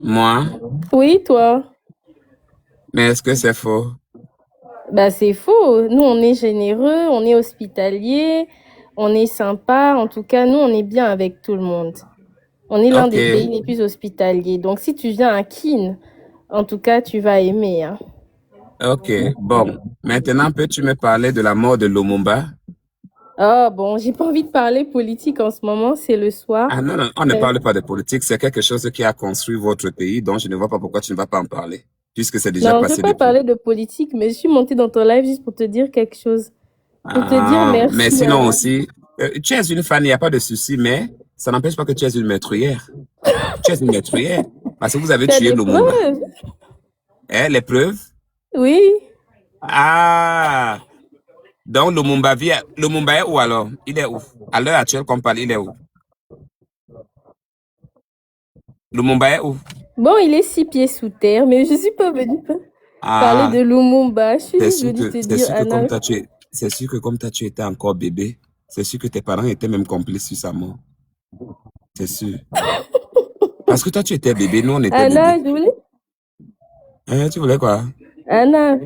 Moi, Oui, toi. mais est-ce que c'est faux? Bah, c'est faux. Nous, on est généreux, on est hospitalier, on est sympa. En tout cas, nous, on est bien avec tout le monde. On est l'un Ok, des pays les plus hospitaliers. Donc, si tu viens à Kin, en tout cas, tu vas aimer, hein. ok. Bon, maintenant peux-tu me parler de la mort de Lumumba? Ah, bon, j'ai pas envie de parler politique en ce moment, c'est le soir. Ah non, non, on ne Euh, parle pas de politique, c'est quelque chose qui a construit votre pays, donc je ne vois pas pourquoi tu ne vas pas en parler, puisque c'est déjà non, je veux passé pas depuis. parler de politique, mais je suis montée dans ton live juste pour te dire quelque chose. Pour te dire Ah, mais merci, sinon Anna. aussi, tu es une fan, il n'y a pas de souci, mais ça n'empêche pas que tu es une meurtrière. Tu es une meurtrière, parce que vous avez Tu as tué des Lumumba. preuves? Eh, les preuves? Oui. Ah, donc Lumumba est où alors? Il est où? À l'heure actuelle qu'on parle, il est où? Lumumba est où? Bon, il est 6 pieds sous terre, mais je suis pas venue parler Ah, de Lumumba. Je suis juste venue te c'est dire, sûr que Anna. c'est sûr que comme toi, tu étais encore bébé, c'est sûr que tes parents étaient même complices sur sa mort. C'est sûr. Parce que toi, tu étais bébé, nous, on était Anna, bébé. je voulais. Tu voulais quoi? Anna.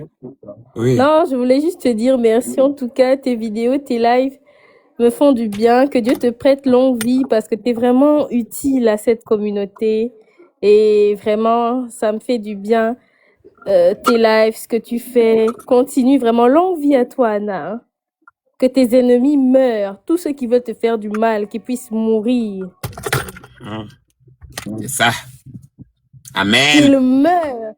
Oui. Non, je voulais juste te dire merci. En tout cas, tes vidéos, tes lives me font du bien. Que Dieu te prête longue vie parce que tu es vraiment utile à cette communauté. Et vraiment, ça me fait du bien. Tes lives, ce que tu fais. Continue vraiment. Longue vie à toi, Anna, hein. Que tes ennemis meurent. Tous ceux qui veulent te faire du mal, qu'ils puissent mourir. Ah, c'est ça. Amen. Qu'ils meurent.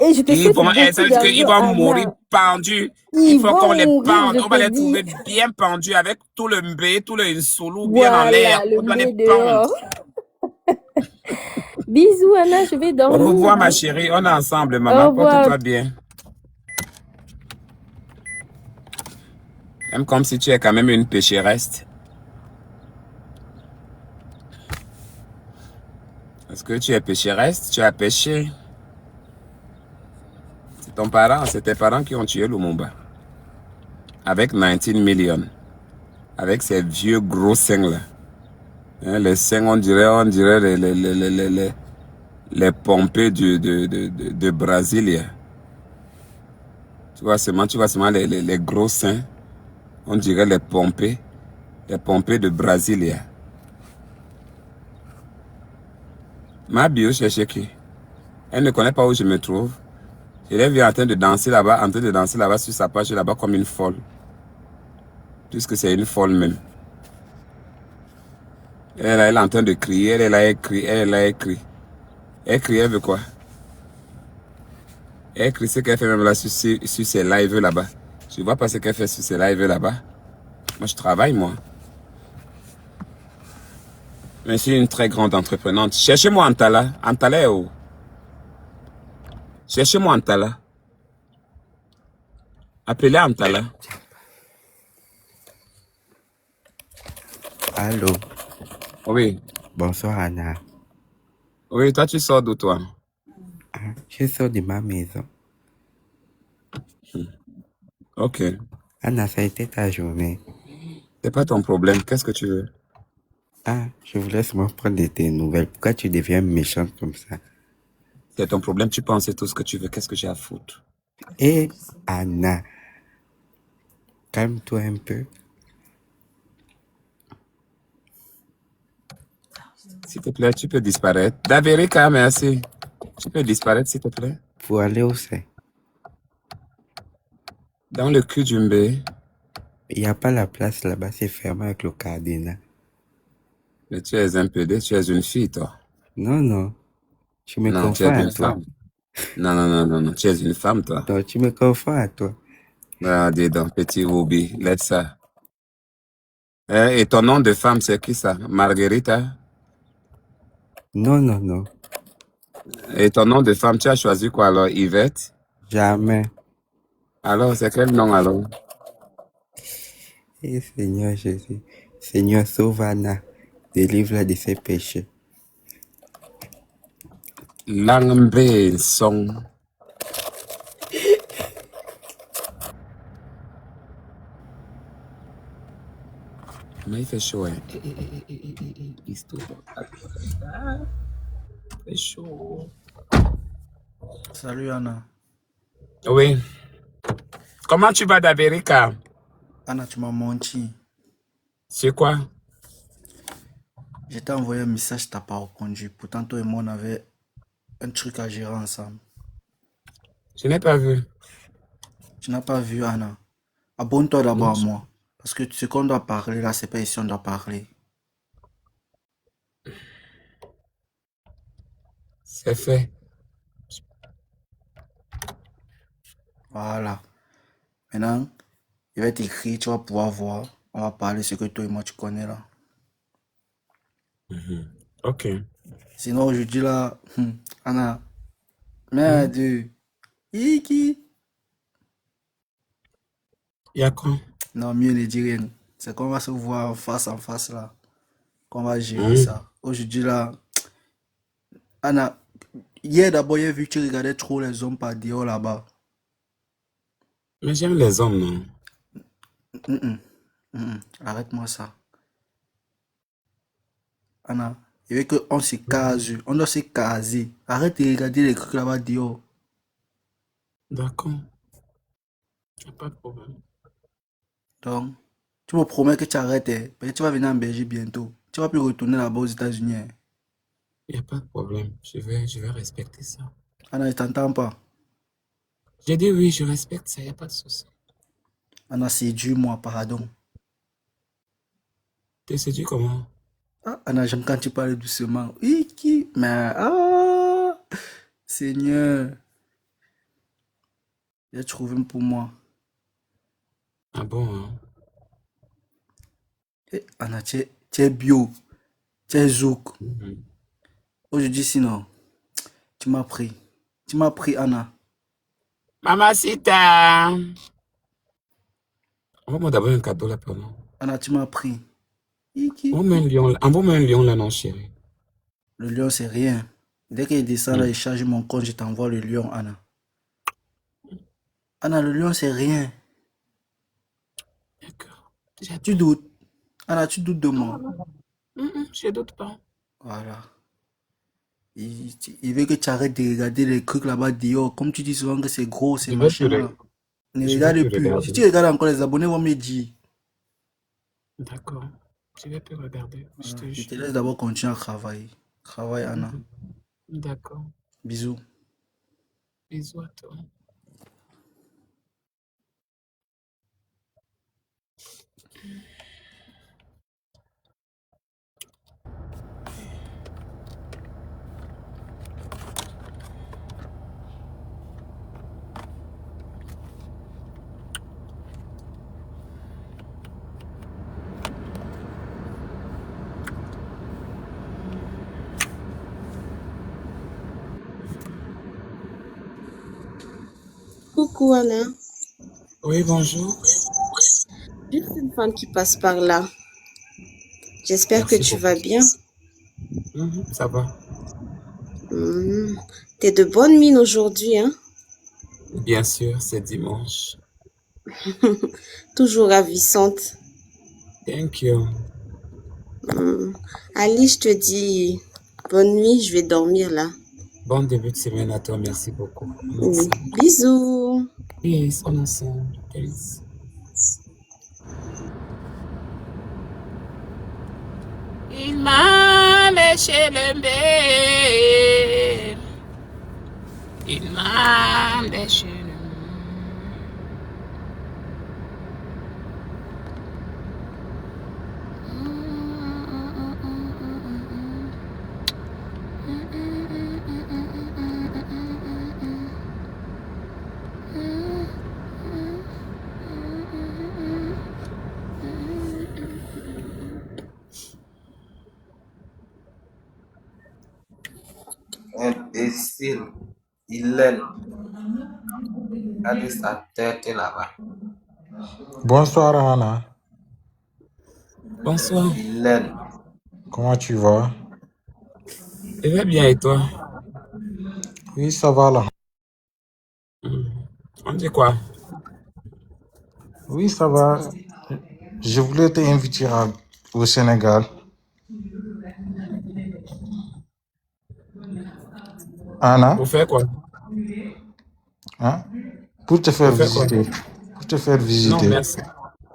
Et je te Ils souhaite vont, ça beaucoup veut dire qu'ils d'argent, vont mourir Anna. pendus. Il Ils faut qu'on vont les mourir, pende. je On va te les dis. trouver bien pendus avec tout le mbé, tout le insulu bien en l'air. Voilà, le On doit les nez pendre. dehors. Bisous, Anna, je vais Au dormir, revoir, ma hein. chérie. On est ensemble, Au maman. revoir. Porte-toi bien. Même comme si tu es quand même une pécheresse. Parce que tu es pécheresse, tu as péché. C'est tes parents qui ont tué Lumumba. Avec 19 millions. Avec ces vieux gros seins là. Hein, les seins, on dirait les pompées de Brasilia. Tu vois seulement les gros seins. On dirait les pompées de Brasilia. Ma bio cherche qui? Elle ne connaît pas où je me trouve. Je l'ai vue en train de danser là-bas sur sa page là-bas comme une folle. Puisque c'est une folle même. Elle est en train de crier, elle a écrit, elle a écrit. Elle crie, elle veut quoi? Elle crie ce qu'elle fait même là sur ses lives là-bas. Je vois pas ce qu'elle fait sur ses lives là-bas. Moi, je travaille, moi. Mais je suis une très grande entreprenante. Cherchez-moi Antala. Antala est où? Cherchez-moi Antala. Appelez Antala. Allô, Oui. bonsoir Anna. Oui, toi, tu sors d'où, toi? Je sors de ma maison. Ok. Anna, ça a été ta journée. C'est pas ton problème. Qu'est-ce que tu veux? Je voulais seulement prendre de tes nouvelles. Pourquoi tu deviens méchante comme ça? C'est ton problème. Tu penses tout ce que tu veux. Qu'est-ce que j'ai à foutre? Et Anna, calme-toi un peu. S'il te plaît, tu peux disparaître. Daverica, merci. Tu peux disparaître, s'il te plaît? Pour aller où c'est? Dans le cul du mbé. Il n'y a pas la place là-bas, c'est fermé avec le cardinal. Mais tu es un PD, tu es une fille, toi. Non, non, tu me Non, tu es confonds à une toi. femme. Non, non, non, non, non. Tu es une femme, toi. Non, tu me confonds à toi. Ah, dis donc, petit Ruby, laisse ça. Et ton nom de femme, c'est qui ça? Marguerita? Non, non, non, Et ton nom de femme, tu as choisi quoi alors? Yvette? jamais. Alors, c'est quel nom alors? Et Seigneur Jésus, Seigneur, sauve Anna, délivre-la de ses péchés. Langbe Song. Mais il fait chaud, hein? Histoire. C'est chaud. Salut Anna. Oui. Comment tu vas d'Amérique? Anna, tu m'as menti. C'est quoi? Je t'ai envoyé un message, tu n'as pas répondu. Pourtant, toi et moi, on avait un truc à gérer ensemble. Je n'ai pas vu. Tu n'as pas vu, Anna. Abonne-toi d'abord Non, à moi. Parce que ce qu'on doit parler là, c'est pas ici on doit parler. c'est fait. Voilà. Maintenant, je vais t'écrire, tu vas pouvoir voir. On va parler ce que toi et moi tu connais là. Ok. Sinon, aujourd'hui là, Anna, merde. Iki. Il y a quoi? Non, mieux ne dis rien. C'est qu'on va se voir face en face là. Qu'on va gérer ça. Aujourd'hui là, Anna, hier d'abord, j'ai vu que tu regardais trop les hommes par dehors là-bas. Mais j'aime les hommes, non? Arrête-moi ça. Anna, il veut qu'on se case. On doit se caser. Arrête de regarder les trucs là-bas dehors. D'accord. Il n'y a pas de problème. Donc, tu me promets que tu arrêtes. Peut-être tu vas venir en Belgique bientôt. Tu vas plus retourner là-bas aux États-Unis. Il n'y a pas de problème. Je vais respecter ça. Anna, je t'entends pas. J'ai dit oui, je respecte ça. Il n'y a pas de souci. Anna, séduis-moi, pardon. T'es séduit comment? Ah, Anna, j'aime quand tu parles doucement. Iki, mais ah, Seigneur, j'ai trouvé pour moi. Ah bon, hein? Anna, tu es bio, tu es zouk. Aujourd'hui, sinon, tu m'as pris. Tu m'as pris, Anna. Mamacita! Envoie-moi d'abord un cadeau là, pardon. Anna, tu m'as pris. Iki. Envoie-moi un lion là, non, chérie. Le lion, c'est rien. Dès qu'il descend là, il charge mon compte, je t'envoie le lion, Anna. Anna, le lion, c'est rien. D'accord. Tu doutes. Anna, tu doutes de moi. Je doute pas. Voilà. Il veut que tu arrêtes de regarder les trucs là-bas dehors. Comme tu dis souvent que c'est gros, c'est machin là. Ne regarde plus. Si tu regardes encore, les abonnés vont me dire. D'accord. Je vais plus regarder. Je te laisse d'abord continuer à travailler. Travaille, Anna. D'accord. Bisous. Bisous à toi. Coucou Anna, Oui, bonjour. juste une femme qui passe par là. J'espère que Merci tu beaucoup. vas bien. Ça va. T'es de bonne mine aujourd'hui, hein? Bien sûr, c'est dimanche. Toujours ravissante. Thank you. Ali, je te dis bonne nuit, je vais dormir là. Bon début de semaine à toi. Merci beaucoup. On est ensemble. Bisous. Peace. On est ensemble. Peace. Il m'a léché le nez. Il m'a léché le nez. Imbécile, il aime. Allez, sa tête est là-bas. Bonsoir Anna, Bonsoir. Il aime. comment tu vas? Je vais bien et toi? Oui, ça va là. On dit quoi? Oui, ça va. Je voulais te inviter au Sénégal. Anna, Pour faire quoi? hein? Pour te faire Pour faire quoi? visiter. Pour te faire Non, visiter. merci.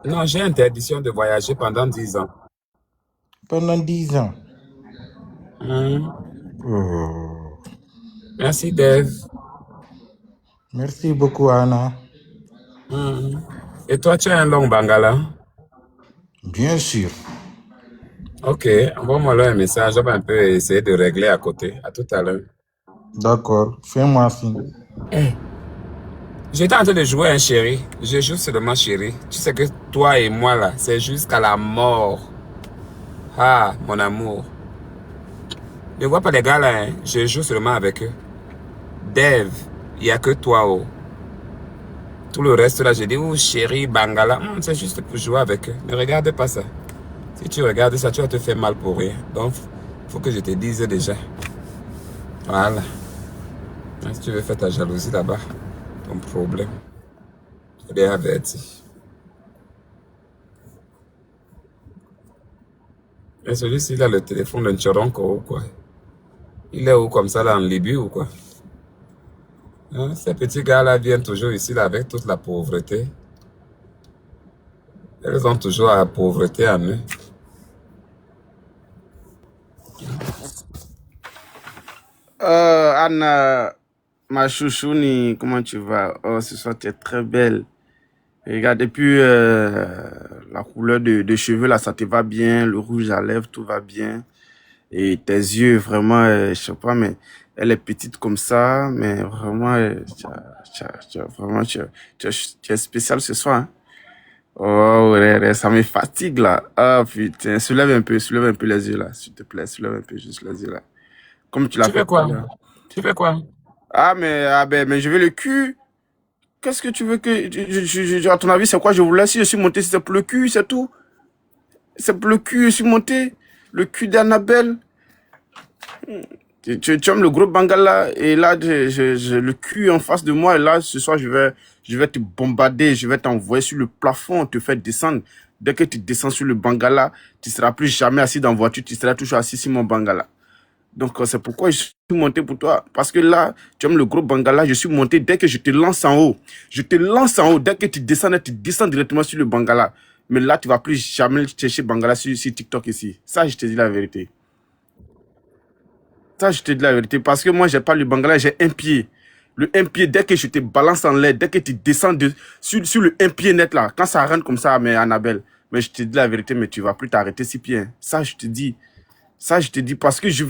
Non, j'ai interdiction de voyager pendant 10 ans. Pendant 10 ans. Hmm. Oh. Merci, Dave. Merci beaucoup, Anna. Hmm. Et toi, tu as un long bangala? Bien sûr. Ok, envoie-moi là un message. On va un peu essayer de régler à côté. À tout à l'heure. D'accord. Fais-moi signe. Eh, j'étais en train de jouer un chéri. Je joue seulement chéri. Tu sais que toi et moi, là, c'est jusqu'à la mort. Ah, mon amour. Ne vois pas les gars là, hein. Je joue seulement avec eux. Dave, il n'y a que toi, oh. Tout le reste là, j'ai dit, oh chéri, bangala. C'est juste pour jouer avec eux. Ne regarde pas ça. Si tu regardes ça, tu vas te faire mal pour rien. Donc, il faut que je te dise déjà. Voilà. Si tu veux faire ta jalousie là-bas, ton problème. Je l'ai averti. Et celui-ci, il a le téléphone d'un Choronko ou quoi? Il est où comme ça, là, en Libye ou quoi? Hein? Ces petits gars-là viennent toujours ici, là, avec toute la pauvreté. Elles ont toujours la pauvreté en eux. Anna, ma chouchouni, comment tu vas? Oh, ce soir, tu es très belle. Regarde, et puis la couleur de cheveux, là, ça te va bien. Le rouge à lèvres, tout va bien. Et tes yeux, vraiment, je sais pas, mais elle est petite comme ça. Mais vraiment, vraiment, tu es spécial ce soir. Hein? Oh, ouais, ça me fatigue, là. Ah, putain, soulève un peu les yeux, là, s'il te plaît. Soulève un peu juste les yeux, là. Comme tu l'as Tu fait fais tout à quoi? l'heure. Tu fais quoi? Mais je veux le cul. Qu'est-ce que tu veux que... à ton avis, c'est quoi? Je voulais, si je suis monté, c'est pour le cul, c'est tout. C'est pour le cul, je suis monté. Le cul d'Annabelle. Tu aimes le gros bangala. Et là, le cul en face de moi. Et là, ce soir, je vais te bombarder. Je vais t'envoyer sur le plafond, te faire descendre. Dès que tu descends sur le bangala, tu ne seras plus jamais assis dans la voiture. Tu seras toujours assis sur mon bangala. Donc, c'est pourquoi je suis monté pour toi. Parce que là, tu aimes le gros bangala, je suis monté dès que je te lance en haut. Je te lance en haut. Dès que tu descends directement sur le bangala. Mais là, tu ne vas plus jamais chercher bangala sur TikTok ici. Ça, je te dis la vérité. Ça, je te dis la vérité. Parce que moi, je n'ai pas le bangala, j'ai un pied. Le un pied, dès que je te balance en l'air, dès que tu descends sur le un pied net là, quand ça rentre comme ça, mais Annabelle, mais je te dis la vérité, mais tu ne vas plus t'arrêter 6 pieds. Hein. Ça, je te dis. Ça, je te dis, parce que je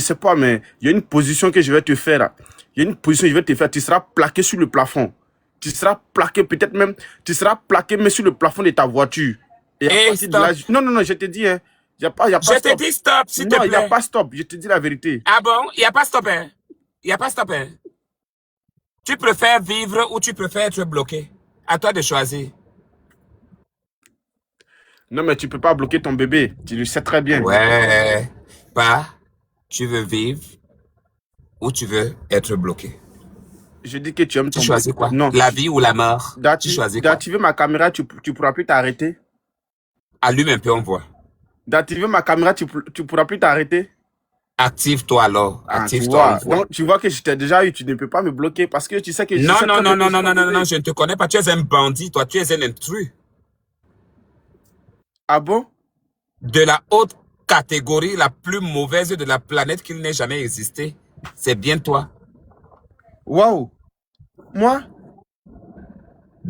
sais pas, mais il y a une position que je vais te faire. Il y a une position que je vais te faire. Tu seras plaqué sur le plafond. Tu seras plaqué, peut-être même, tu seras plaqué même sur le plafond de ta voiture. Et à partir de là, non, je te dis, hein, y a pas Je stop. te dis stop, s'il te Non, il n'y a plaît. pas stop. Je te dis la vérité. Ah bon? Il n'y a pas stop, hein? Il n'y a pas stop, hein? Tu préfères vivre ou tu préfères être bloqué? À toi de choisir. Non, mais tu peux pas bloquer ton bébé. Tu le sais très bien. Ouais. Pas. Tu veux vivre ou tu veux être bloqué? Je dis que tu aimes Tu ton choisis bébé. quoi? Non. La vie ou la mort? Tu choisis quoi? D'activer ma caméra, tu pourras plus t'arrêter. Allume un peu, on voit. D'activer ma caméra, tu pourras plus t'arrêter. Active-toi alors. Ah, tu Active-toi, vois. on voit. Donc, tu vois que je t'ai déjà eu, tu ne peux pas me bloquer parce que tu sais que... Non, je ne te connais pas. Tu es un bandit, toi. Tu es un intrus. Ah bon? De la haute catégorie, la plus mauvaise de la planète qu'il n'ait jamais existé. C'est bien toi. Waouh! Moi?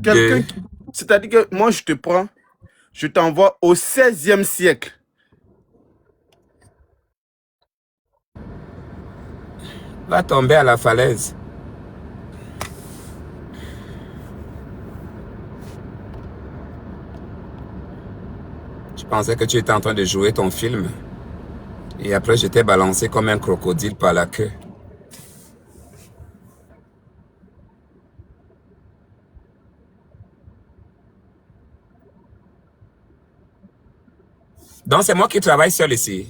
Quelqu'un qui... C'est-à-dire que moi, je te prends, je t'envoie au 16e siècle. Va tomber à la falaise. Je pensais que tu étais en train de jouer ton film. Et après, j'étais balancé comme un crocodile par la queue. Donc, c'est moi qui travaille seul ici.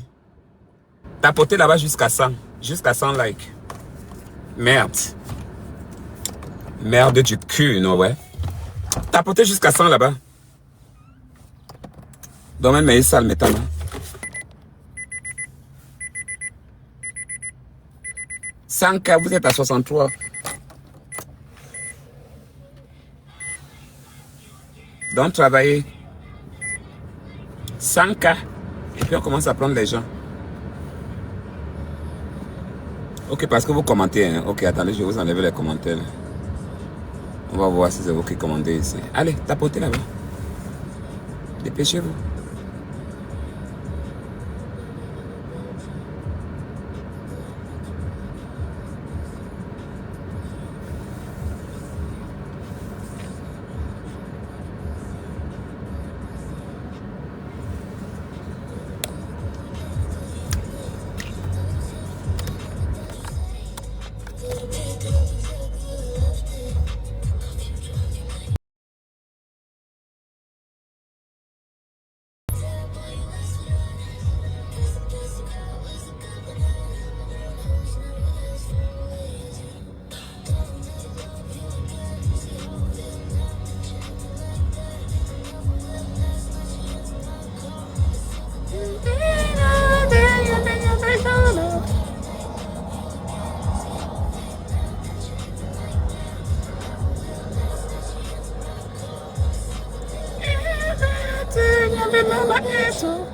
Tapoter là-bas jusqu'à 100. Jusqu'à 100 likes. Merde. Merde du cul, non, ouais. Tapoter jusqu'à 100 là-bas. Donc, même, mais sale métal. 100K, vous êtes à 63. Donc, travaillez. 100K. Et puis, on commence à prendre les gens. Ok, parce que vous commentez. Hein. Ok, attendez, je vais vous enlever les commentaires. On va voir si c'est vous qui commandez ici. Allez, tapotez là-bas. Dépêchez-vous. So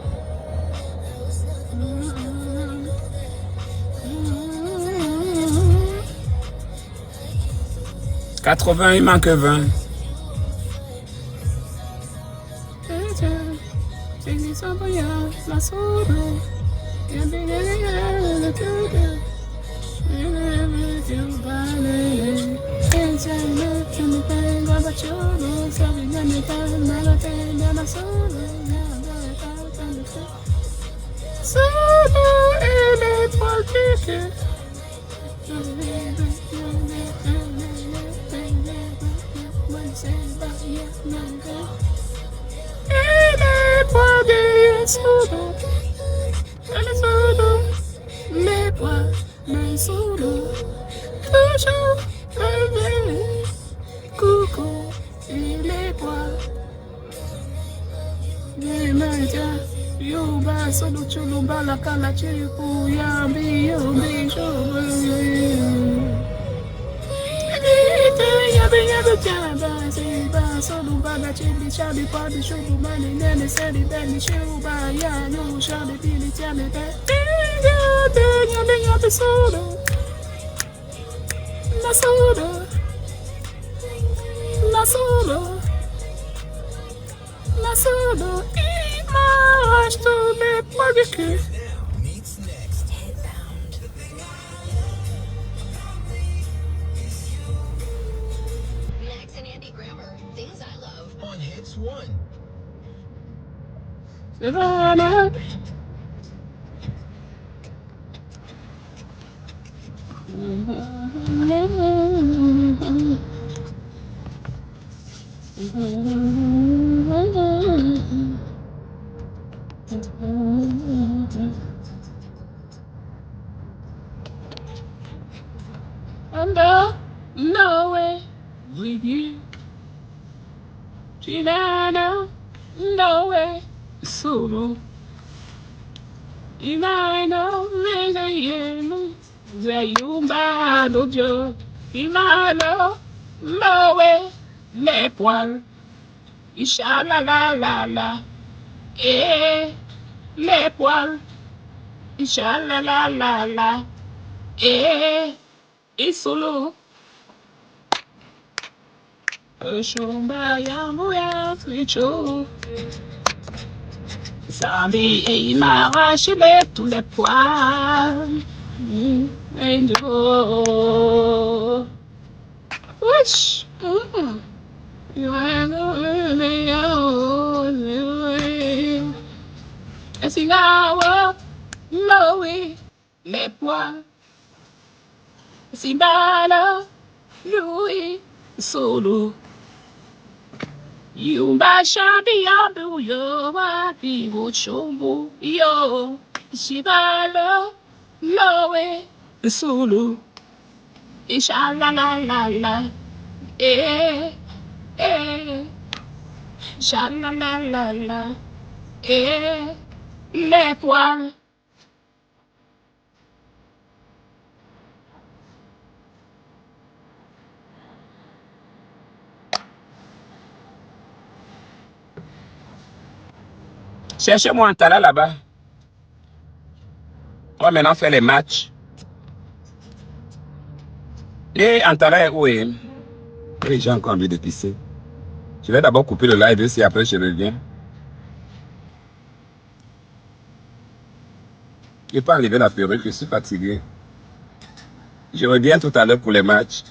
80, il manque 20. no way with you. Gina, no way solo. Imano, Zayemu, Zayumba, Dojo. Imano, no way, les poils. Ishala la la la, les poils. Ishala la la la, solo. Shumba yamuya flicho. Sambi et il m'a arraché tous les poils. Angel. Wish. You ain't no et si là, Loé, les poils. Si bala, Louis, solo. You ba shabi abu yo wa bi wo chobo yo shibalo lowe solo ishala la la la eh eh shala la la la les poils Cherchez-moi un talent là-bas. On va maintenant faire les matchs. Et Antara est où? Oui, j'ai encore envie de pisser. Je vais d'abord couper le live et après je reviens. Je ne vais pas enlever la perruque, je suis fatigué. Je reviens tout à l'heure pour les matchs.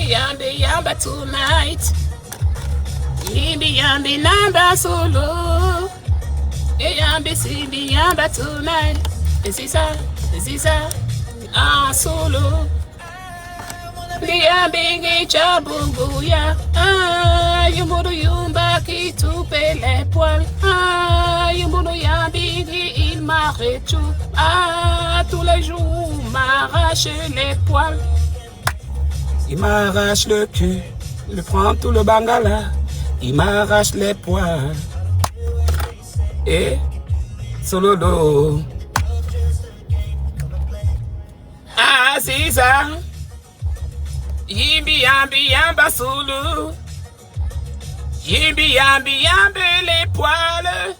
Yambi yamba tonight. Yambi yambi namba solo. Yambi yamba tonight. Is ça, en solo. Yambi gicha bunguya. Yumuru yumba qui toupe les poils. Yumuru yambi il m'arrête tout. Tous les jours m'arrache les poils. Il m'arrache le cul, il prend tout le bangala, il m'arrache les poils. Et solo do. C'est ça. Yimbi yambi yamba solo. Yimbi yambi yambi les poils.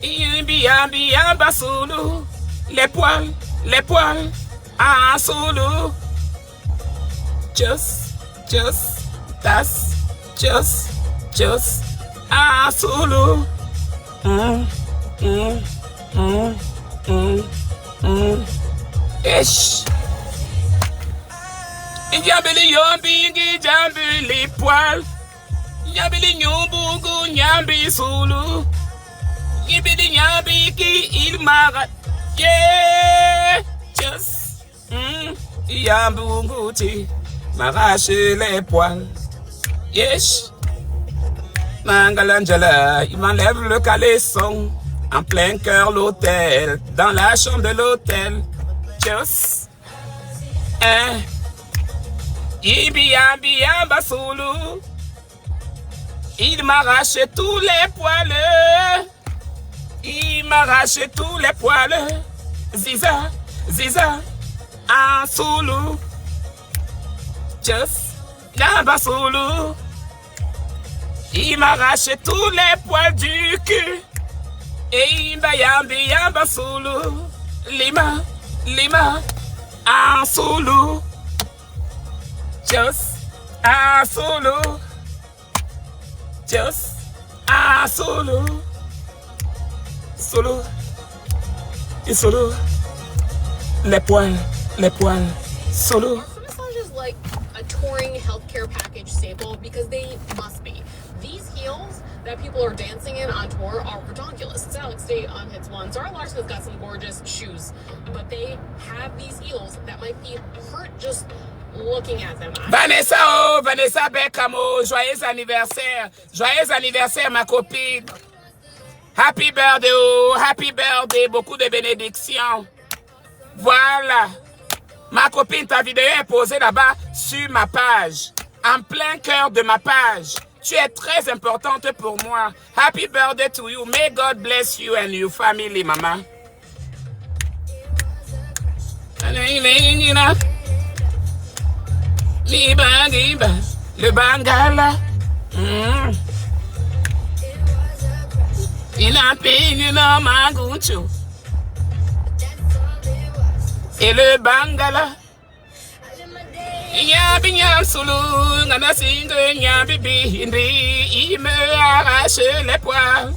Yimbi yambi yamba solo. Les poils, solo. Just, solo. Esh. Yambili yombi, jambi les poils. Yambili nyombugu, nyambi solo. Yambili nyambi qui il m'arrête. Yeah, just, yambungu ti. M'arrache les poils. Yes. Mangalangela, il m'enlève le caleçon. En plein cœur l'hôtel. Dans la chambre de l'hôtel. Just. Yamba solo. Il m'arrache tous les poils. Il m'arrache tous les poils. Ziza. En solo. Just, yamba solo. Il m'arrache tous les poils du cul. Et yamba solo. Lima, en solo. Just, en solo. Just, en solo. Solo. Et solo. Les poils, solo. Like a touring healthcare package staple because they must be. These heels that people are dancing in on tour are redonkulous. It's Alex Day on Hits 1. Zara Larsson has got some gorgeous shoes, but they have these heels that my feet hurt just looking at them. Vanessa Beckham, joyeux anniversaire ma copine. Happy birthday, beaucoup de bénédictions. Voilà. Ma copine, ta vidéo est posée là-bas sur ma page. En plein cœur de ma page. Tu es très importante pour moi. Happy birthday to you. May God bless you and your family, maman. Le bangala. Il a payé dans ma goutte. Et le bangala. Nyam solo, ngana singe nyam bibi il me arrache les poils,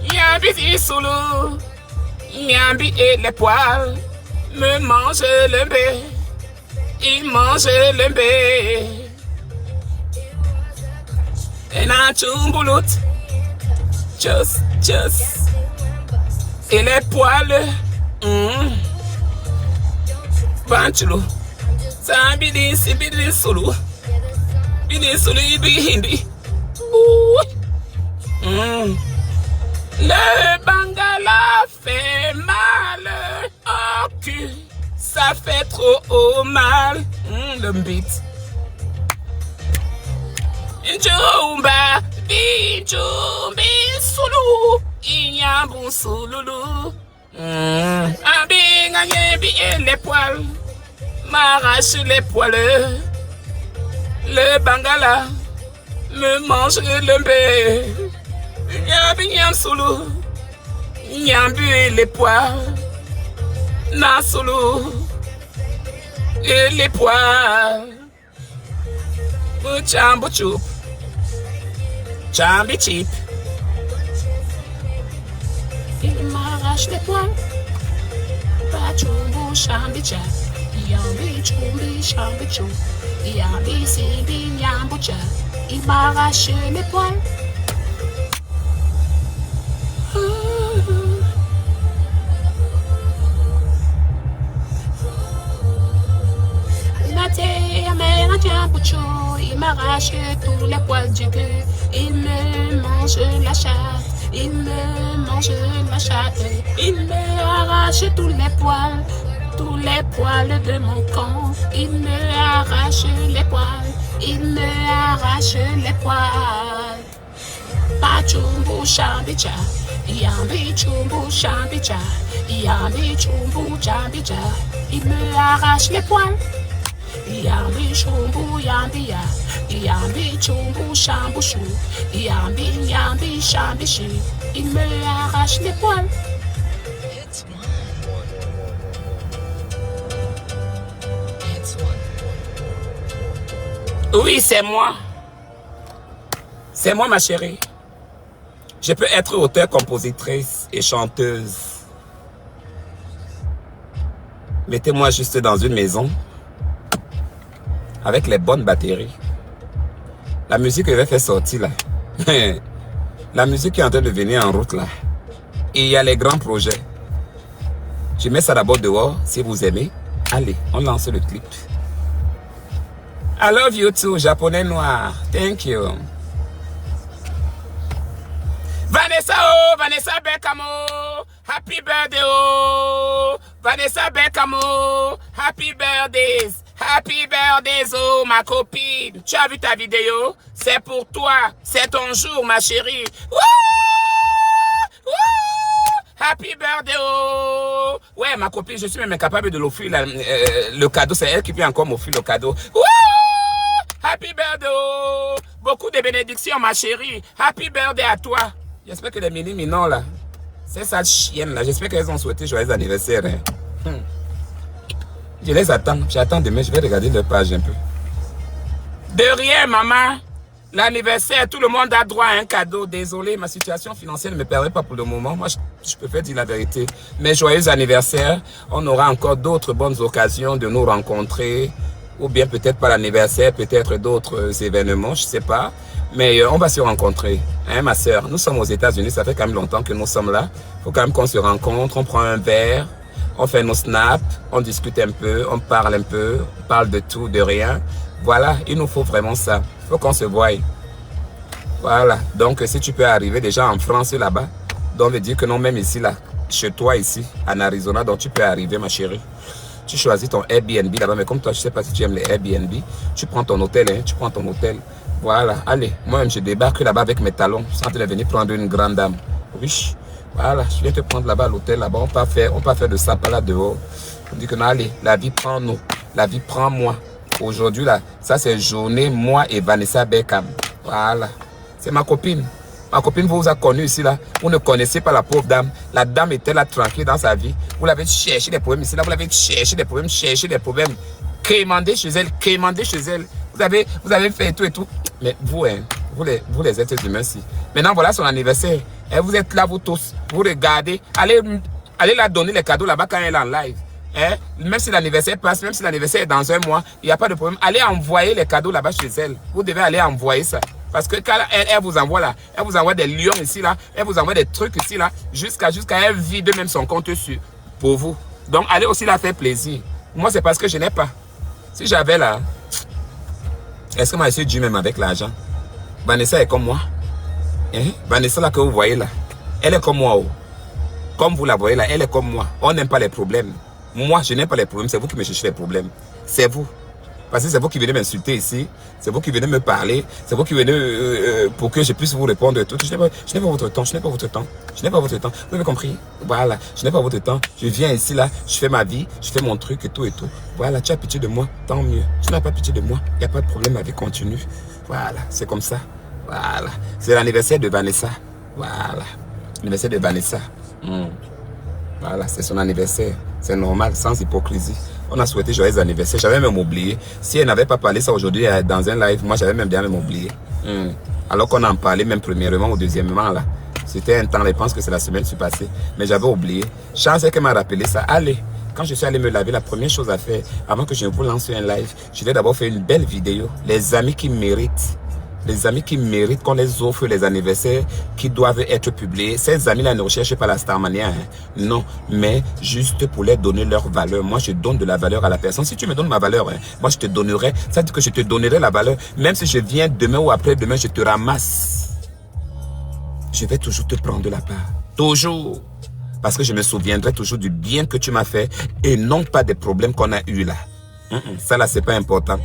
Nyam bibi solo, nyam et les poils, me mange le bé, il mange le bé. Et na chumbulut, just, et les poils, Banchulo, Sabidi, Sibidi Solo. Binisuli bihindi. Ouh. Le bangala fait mal au cul. Ça fait trop mal. Le beat. Njumba, bijumbi sulu. Inyambu sululu. Abinga yebi et les poils. M'arrache les poils. Le bangala me mange le bé. Nyambi nyam sulu. Nyambu et les poils. Na sulu. Et les poils. Chambu chup. Chambi chip. Il m'arrache les poils. Pachumbu chambi cha. Yambi chumbi chambi chou. Yambi sibi nyambu cha. Il m'arrache les poils. Il m'arrache tous les poils du cul. Il me mange la chatte. Il me mange la chatte. Il me arrache tous les poils de mon camp. Il me arrache les poils. Il me arrache les poils. Pachumbu chambicha. Yambi chumbu chambicha. Yambi chumbu chambicha. Il me arrache les poils. Yambi chumbu yambiya. Yambi chumbu chambouchou. Yambi chambichi. Il me arrache les poils. Oui, c'est moi. C'est moi, ma chérie. Je peux être auteure, compositrice et chanteuse. Mettez-moi juste dans une maison avec les bonnes batteries. La musique que je vais faire sortir là. La musique qui est en train de venir en route là. Et il y a les grands projets. Je mets ça d'abord dehors. Si vous aimez, allez, on lance le clip. I love you too, japonais noir. Thank you. Vanessa, oh, Vanessa Beckham, oh, happy birthday, oh, Vanessa Beckham, oh, happy birthdays, oh, ma copine. Tu as vu ta vidéo? C'est pour toi, c'est ton jour, ma chérie. Wouh! Wouh! Happy birthday, oh. Ouais, ma copine, je suis même incapable de l'offrir le cadeau. C'est elle qui peut encore m'offrir le cadeau. Wouh! Happy birthday, oh. Beaucoup de bénédictions, ma chérie. Happy birthday à toi. J'espère que les mini-minons là, c'est ça chienne là, j'espère qu'elles ont souhaité joyeux anniversaire. Hein. Je les attends, j'attends demain, je vais regarder leur page un peu. De rien, maman. L'anniversaire, tout le monde a droit à un cadeau. Désolé, ma situation financière ne me permet pas pour le moment. Moi, je préfère dire la vérité. Mais joyeux anniversaire, on aura encore d'autres bonnes occasions de nous rencontrer. Ou bien peut-être pas l'anniversaire, peut-être d'autres événements, je ne sais pas. Mais on va se rencontrer, hein, ma soeur. Nous sommes aux États-Unis, ça fait quand même longtemps que nous sommes là. Il faut quand même qu'on se rencontre, on prend un verre, on fait nos snaps, on discute un peu, on parle un peu, on parle de tout, de rien. Voilà, il nous faut vraiment ça. Il faut qu'on se voie. Voilà, donc si tu peux arriver déjà en France là-bas, donc veut dire que non, même ici, là, chez toi ici, en Arizona, donc tu peux arriver, ma chérie. Tu choisis ton Airbnb là-bas, mais comme toi, je ne sais pas si tu aimes les Airbnb, tu prends ton hôtel, hein, tu prends ton hôtel. Voilà, allez, moi-même je débarque là-bas avec mes talons, sans te venir prendre une grande dame. Oui, voilà, je viens te prendre là-bas à l'hôtel, là-bas, on peut faire de ça là dehors. On dit que non, allez, la vie prend nous, la vie prend moi. Aujourd'hui là, ça c'est journée, moi et Vanessa Beckham. Voilà, c'est ma copine. Ma copine vous a connu ici là, vous ne connaissez pas la pauvre dame. La dame était là tranquille dans sa vie. Vous l'avez cherché des problèmes ici là, vous l'avez cherché des problèmes. Quémander chez elle. Vous avez fait tout et tout. Mais vous, hein, vous les êtres humains ici. Maintenant voilà son anniversaire. Et vous êtes là vous tous, vous regardez. Allez la donner les cadeaux là-bas quand elle est en live. Hein? Même si l'anniversaire passe, même si l'anniversaire est dans un mois, il n'y a pas de problème. Allez envoyer les cadeaux là-bas chez elle. Vous devez aller envoyer ça. Parce que quand elle vous envoie là, elle vous envoie des lions ici là, elle vous envoie des trucs ici là, jusqu'à elle vide même son compte dessus pour vous. Donc allez aussi la faire plaisir. Moi c'est parce que je n'ai pas. Si j'avais là, Est-ce que moi je suis dû même avec l'argent? Vanessa est comme moi. Hein? Vanessa là que vous voyez là, elle est comme moi. Oh. Comme vous la voyez là, elle est comme moi. On n'aime pas les problèmes. Moi, je n'aime pas les problèmes. C'est vous qui me cherchez les problèmes. C'est vous. Parce que c'est vous qui venez m'insulter ici. C'est vous qui venez me parler. C'est vous qui venez pour que je puisse vous répondre. Tout. Je n'ai pas votre temps. Je n'ai pas votre temps. Je n'ai pas votre temps. Vous avez compris? Voilà. Je n'ai pas votre temps. Je viens ici là. Je fais ma vie. Je fais mon truc et tout et tout. Voilà. Tu as pitié de moi. Tant mieux. Tu n'as pas pitié de moi. Il n'y a pas de problème. La vie continue. Voilà. C'est comme ça. Voilà. C'est l'anniversaire de Vanessa. Voilà. L'anniversaire de Vanessa. Voilà. C'est son anniversaire. C'est normal. Sans hypocrisie. On a souhaité joyeux anniversaire. J'avais même oublié. Si elle n'avait pas parlé ça aujourd'hui dans un live, moi j'avais même bien oublié. Alors qu'on en parlait même premièrement ou deuxièmement là. C'était un temps, je pense que c'est la semaine passée. Mais j'avais oublié. Chance qu'elle m'a rappelé ça. Allez, quand je suis allé me laver, la première chose à faire, avant que je vous lance un live, je vais d'abord faire une belle vidéo. Les amis qui méritent. Les amis qui méritent qu'on les offre les anniversaires qui doivent être publiés. Ces amis-là ne recherchent pas la Starmania. Hein. Non, mais juste pour les donner leur valeur. Moi, je donne de la valeur à la personne. Si tu me donnes ma valeur, hein, moi, je te donnerai. Ça veut dire que je te donnerai la valeur. Même si je viens demain ou après-demain, je te ramasse. Je vais toujours te prendre de la part. Toujours. Parce que je me souviendrai toujours du bien que tu m'as fait et non pas des problèmes qu'on a eu là. Ça là, c'est pas important.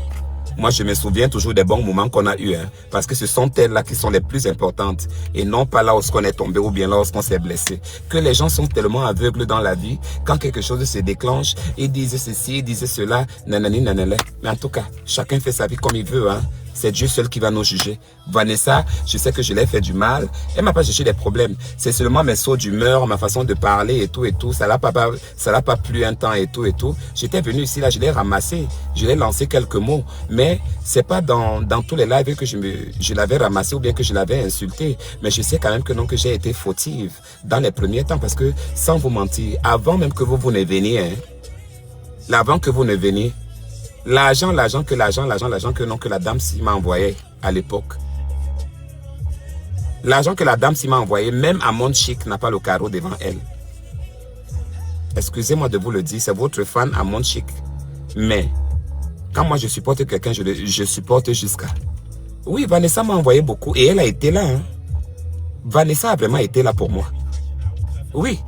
Moi, je me souviens toujours des bons moments qu'on a eu, hein, parce que ce sont elles-là qui sont les plus importantes et non pas là où on est tombé ou bien là où on s'est blessé. Que les gens sont tellement aveugles dans la vie, quand quelque chose se déclenche, ils disent ceci, ils disent cela, nanani, nanana. Mais en tout cas, chacun fait sa vie comme il veut, hein. C'est Dieu seul qui va nous juger. Vanessa, je sais que je l'ai fait du mal. Elle m'a pas cherché des problèmes. C'est seulement mes sauts d'humeur, ma façon de parler et tout et tout. Ça l'a pas plu un temps et tout et tout. J'étais venu ici là, je l'ai ramassé. Je l'ai lancé quelques mots. Mais c'est pas dans tous les lives que je l'avais ramassé ou bien que je l'avais insulté. Mais je sais quand même que non, que j'ai été fautive dans les premiers temps. Parce que, sans vous mentir, avant même que vous ne veniez, hein, avant que vous ne veniez, l'argent que non, que la dame s'y m'a envoyé à l'époque. L'argent que la dame s'y m'a envoyé, même à Monde Chic n'a pas le carreau devant elle. Excusez-moi de vous le dire, c'est votre fan à Monde Chic. Mais, quand moi je supporte quelqu'un, je supporte jusqu'à. Oui, Vanessa m'a envoyé beaucoup et elle a été là. Hein. Vanessa a vraiment été là pour moi. Oui.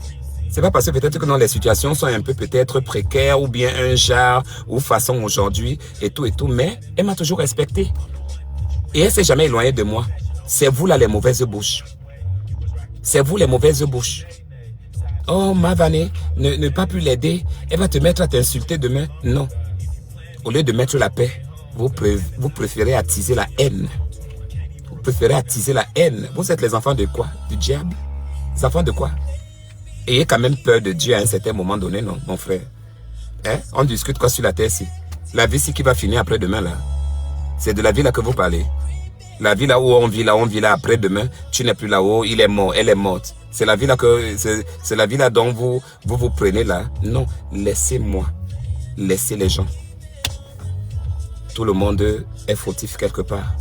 C'est pas parce que peut-être que non, les situations sont un peu peut-être précaires ou bien un genre ou façon aujourd'hui et tout, mais elle m'a toujours respecté. Et elle s'est jamais éloignée de moi. C'est vous là les mauvaises bouches. C'est vous les mauvaises bouches. Oh, ma Vanessa, ne pas plus l'aider, elle va te mettre à t'insulter demain. Non. Au lieu de mettre la paix, vous préférez attiser la haine. Vous préférez attiser la haine. Vous êtes les enfants de quoi? Du diable? Les enfants de quoi? Ayez quand même peur de Dieu à un certain moment donné, non, mon frère. Hein? On discute quoi sur la terre ici? La vie, c'est qui va finir après-demain, là. C'est de la vie là que vous parlez. La vie là où on vit là après-demain, tu n'es plus là-haut, il est mort, elle est morte. C'est la vie là que, c'est la vie là dont vous prenez là. Non, laissez-moi. Laissez les gens. Tout le monde est fautif quelque part.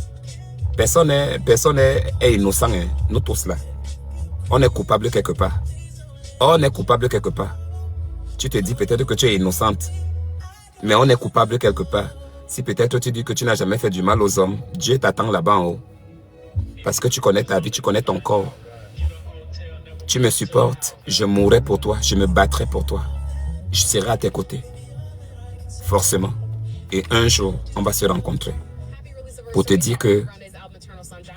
Personne est innocent, hein. Nous tous là. On est coupable quelque part. On est coupable quelque part. Tu te dis peut-être que tu es innocente. Mais on est coupable quelque part. Si peut-être tu dis que tu n'as jamais fait du mal aux hommes, Dieu t'attend là-bas en haut. Parce que tu connais ta vie, tu connais ton corps. Tu me supportes, je mourrai pour toi, je me battrai pour toi. Je serai à tes côtés. Forcément. Et un jour, on va se rencontrer. Pour te dire que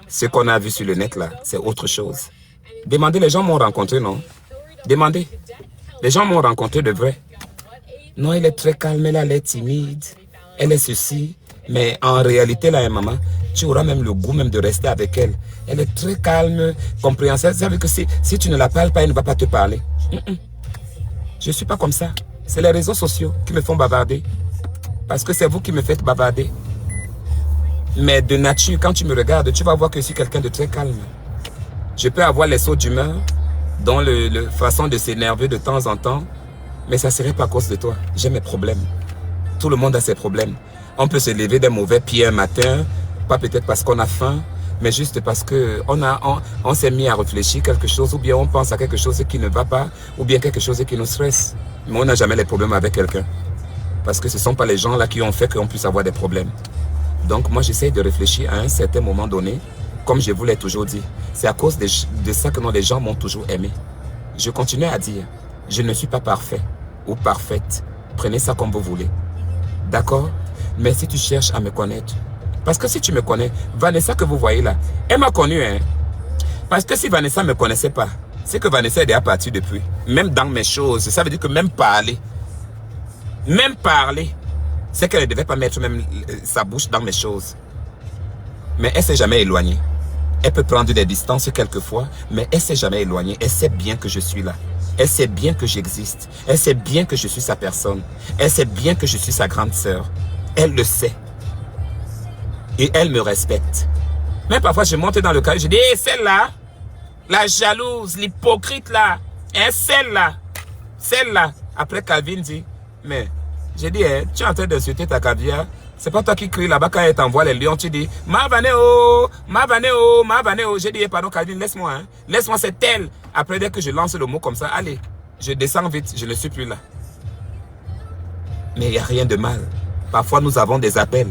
ce qu'on a vu sur le net là, c'est autre chose. Demandez, les gens m'ont rencontré, non? Demandez. Les gens m'ont rencontré de vrai. Non, elle est très calme, elle est timide. Elle est ceci. Mais en réalité, là, maman, tu auras même le goût même de rester avec elle. Elle est très calme, compréhensible. Ça veut dire que si tu ne la parles pas, elle ne va pas te parler. Je ne suis pas comme ça. C'est les réseaux sociaux qui me font bavarder. Parce que c'est vous qui me faites bavarder. Mais de nature, quand tu me regardes, tu vas voir que je suis quelqu'un de très calme. Je peux avoir les sauts d'humeur, dans la façon de s'énerver de temps en temps, mais ça ne serait pas à cause de toi. J'ai mes problèmes. Tout le monde a ses problèmes. On peut se lever d'un mauvais pied un matin, pas peut-être parce qu'on a faim, mais juste parce qu'on s'est mis à réfléchir quelque chose, ou bien on pense à quelque chose qui ne va pas, ou bien quelque chose qui nous stresse. Mais on n'a jamais les problèmes avec quelqu'un. Parce que ce ne sont pas les gens là qui ont fait qu'on puisse avoir des problèmes. Donc moi j'essaie de réfléchir à un certain moment donné, comme je vous l'ai toujours dit. C'est à cause de ça que les gens m'ont toujours aimé. Je continue à dire, je ne suis pas parfait ou parfaite. Prenez ça comme vous voulez. D'accord? Mais si tu cherches à me connaître, parce que si tu me connais, Vanessa que vous voyez là, elle m'a connu, hein. Parce que si Vanessa ne me connaissait pas, c'est que Vanessa est déjà partie depuis. Même dans mes choses, ça veut dire que même parler, c'est qu'elle ne devait pas mettre même sa bouche dans mes choses. Mais elle ne s'est jamais éloignée. Elle peut prendre des distances quelquefois, mais elle ne s'est jamais éloignée. Elle sait bien que je suis là. Elle sait bien que j'existe. Elle sait bien que je suis sa personne. Elle sait bien que je suis sa grande sœur. Elle le sait. Et elle me respecte. Même parfois, je monte dans le carré, je dis, hey, celle-là, la jalouse, l'hypocrite là, hein, celle-là. Après, Calvin dit, mais, j'ai dit, hey, tu es en train d'insulter ta caviar. C'est pas toi qui crie là-bas quand elle t'envoie les lions, tu dis, ma vaneo. J'ai dit, hey, pardon, Calvin, laisse-moi, hein. Laisse-moi, c'est elle. Après, dès que je lance le mot comme ça, allez, je descends vite, je ne suis plus là. Mais il n'y a rien de mal. Parfois, nous avons des appels.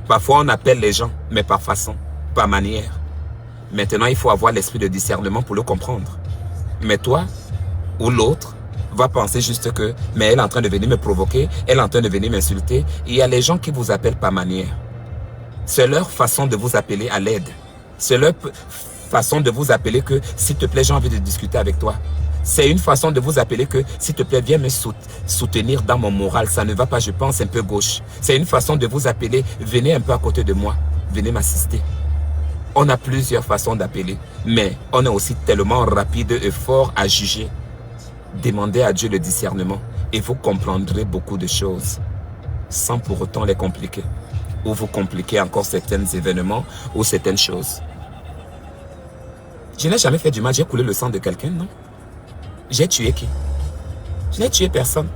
Parfois, on appelle les gens, mais par façon, par manière. Maintenant, il faut avoir l'esprit de discernement pour le comprendre. Mais toi, ou l'autre, va penser juste que, mais elle est en train de venir me provoquer, elle est en train de venir m'insulter. Il y a les gens qui vous appellent par manière. C'est leur façon de vous appeler à l'aide. C'est leur façon de vous appeler que, s'il te plaît, j'ai envie de discuter avec toi. C'est une façon de vous appeler que, s'il te plaît, viens me soutenir dans mon moral. Ça ne va pas, je pense, un peu gauche. C'est une façon de vous appeler, venez un peu à côté de moi, venez m'assister. On a plusieurs façons d'appeler, mais on est aussi tellement rapide et fort à juger. Demandez à Dieu le discernement et vous comprendrez beaucoup de choses, sans pour autant les compliquer. Ou vous compliquer encore certains événements ou certaines choses. Je n'ai jamais fait du mal, j'ai coulé le sang de quelqu'un, non? J'ai tué qui? Je n'ai tué personne.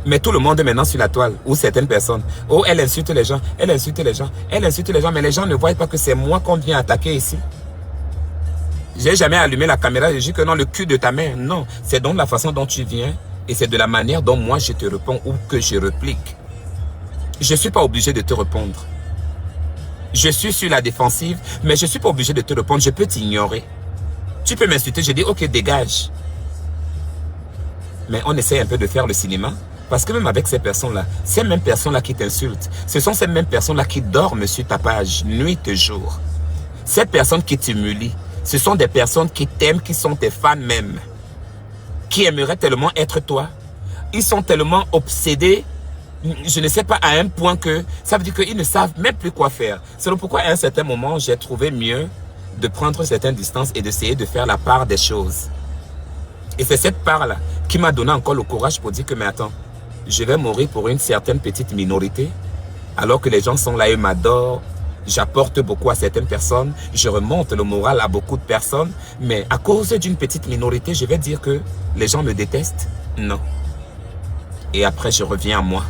Mais tout le monde est maintenant sur la toile, ou certaines personnes. Oh, elle insulte les gens, elle insulte les gens, elle insulte les gens, mais les gens ne voient pas que c'est moi qu'on vient attaquer ici. J'ai jamais allumé la caméra et j'ai dit que non, le cul de ta mère, non. C'est donc la façon dont tu viens, et c'est de la manière dont moi je te réponds ou que je réplique. Je ne suis pas obligé de te répondre. Je suis sur la défensive, mais je ne suis pas obligé de te répondre, je peux t'ignorer. Tu peux m'insulter, je dis ok, dégage. Mais on essaie un peu de faire le cinéma. Parce que même avec ces personnes-là, ces mêmes personnes-là qui t'insultent, ce sont ces mêmes personnes-là qui dorment sur ta page, nuit et jour. Ces personnes qui t'humilient, ce sont des personnes qui t'aiment, qui sont tes fans même. Qui aimeraient tellement être toi. Ils sont tellement obsédés, je ne sais pas, à un point que ça veut dire qu'ils ne savent même plus quoi faire. C'est pourquoi à un certain moment, j'ai trouvé mieux de prendre certaines distances et d'essayer de faire la part des choses. Et c'est cette part-là qui m'a donné encore le courage pour dire que, mais attends, je vais mourir pour une certaine petite minorité, alors que les gens sont là et m'adorent. J'apporte beaucoup à certaines personnes, je remonte le moral à beaucoup de personnes, mais à cause d'une petite minorité, je vais dire que les gens me détestent? Non. Et après, je reviens à moi.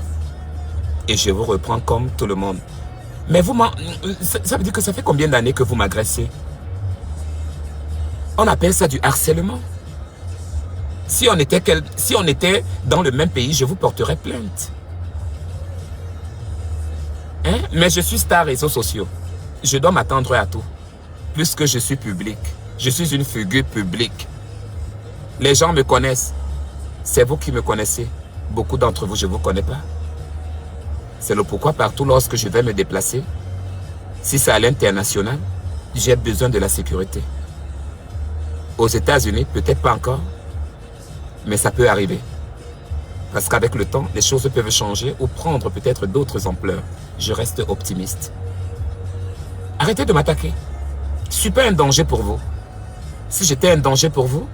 Et je vous reprends comme tout le monde. Mais vous, ça veut dire que ça fait combien d'années que vous m'agressez? On appelle ça du harcèlement. Si on était dans le même pays, je vous porterais plainte. Hein? Mais je suis star réseaux sociaux. Je dois m'attendre à tout. Puisque je suis public. Je suis une figure publique. Les gens me connaissent. C'est vous qui me connaissez. Beaucoup d'entre vous, je ne vous connais pas. C'est le pourquoi partout lorsque je vais me déplacer, si c'est à l'international, j'ai besoin de la sécurité. Aux États-Unis, peut-être pas encore. Mais ça peut arriver. Parce qu'avec le temps, les choses peuvent changer ou prendre peut-être d'autres ampleurs. Je reste optimiste. Arrêtez de m'attaquer. Je ne suis pas un danger pour vous. Si j'étais un danger pour vous,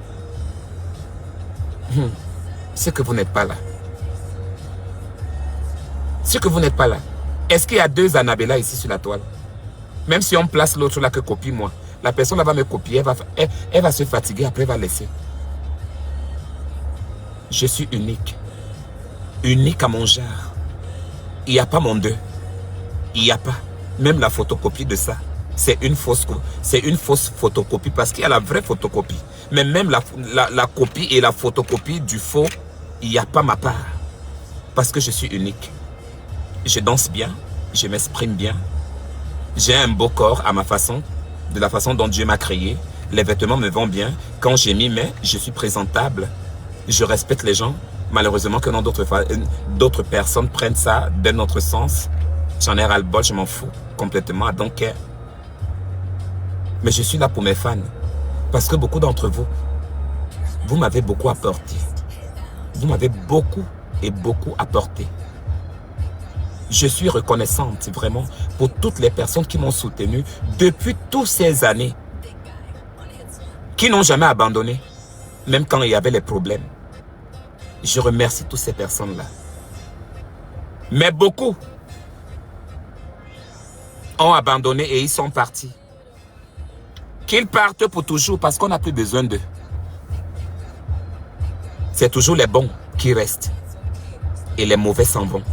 c'est que vous n'êtes pas là. C'est que vous n'êtes pas là. Est-ce qu'il y a deux Annabella ici sur la toile? Même si on place l'autre là que copie-moi, la personne là va me copier, elle va se fatiguer, après elle va laisser. Je suis unique. Unique à mon genre. Il n'y a pas mon deux. Il n'y a pas. Même la photocopie de ça, c'est une fausse photocopie parce qu'il y a la vraie photocopie. Mais même la copie et la photocopie du faux, il n'y a pas ma part. Parce que je suis unique. Je danse bien. je m'exprime bien. J'ai un beau corps à ma façon, de la façon dont Dieu m'a créé. Les vêtements me vont bien. Quand je m'y mets, je suis présentable. Je respecte les gens. Malheureusement que non, d'autres personnes prennent ça d'un autre sens. J'en ai ras-le-bol, je m'en fous complètement. I don't care. Mais je suis là pour mes fans. Parce que beaucoup d'entre vous, vous m'avez beaucoup apporté. Vous m'avez beaucoup et beaucoup apporté. Je suis reconnaissante vraiment pour toutes les personnes qui m'ont soutenu depuis toutes ces années. Qui n'ont jamais abandonné, même quand il y avait les problèmes. Je remercie toutes ces personnes-là. Mais beaucoup ont abandonné et ils sont partis. Qu'ils partent pour toujours parce qu'on n'a plus besoin d'eux. C'est toujours les bons qui restent et les mauvais s'en vont.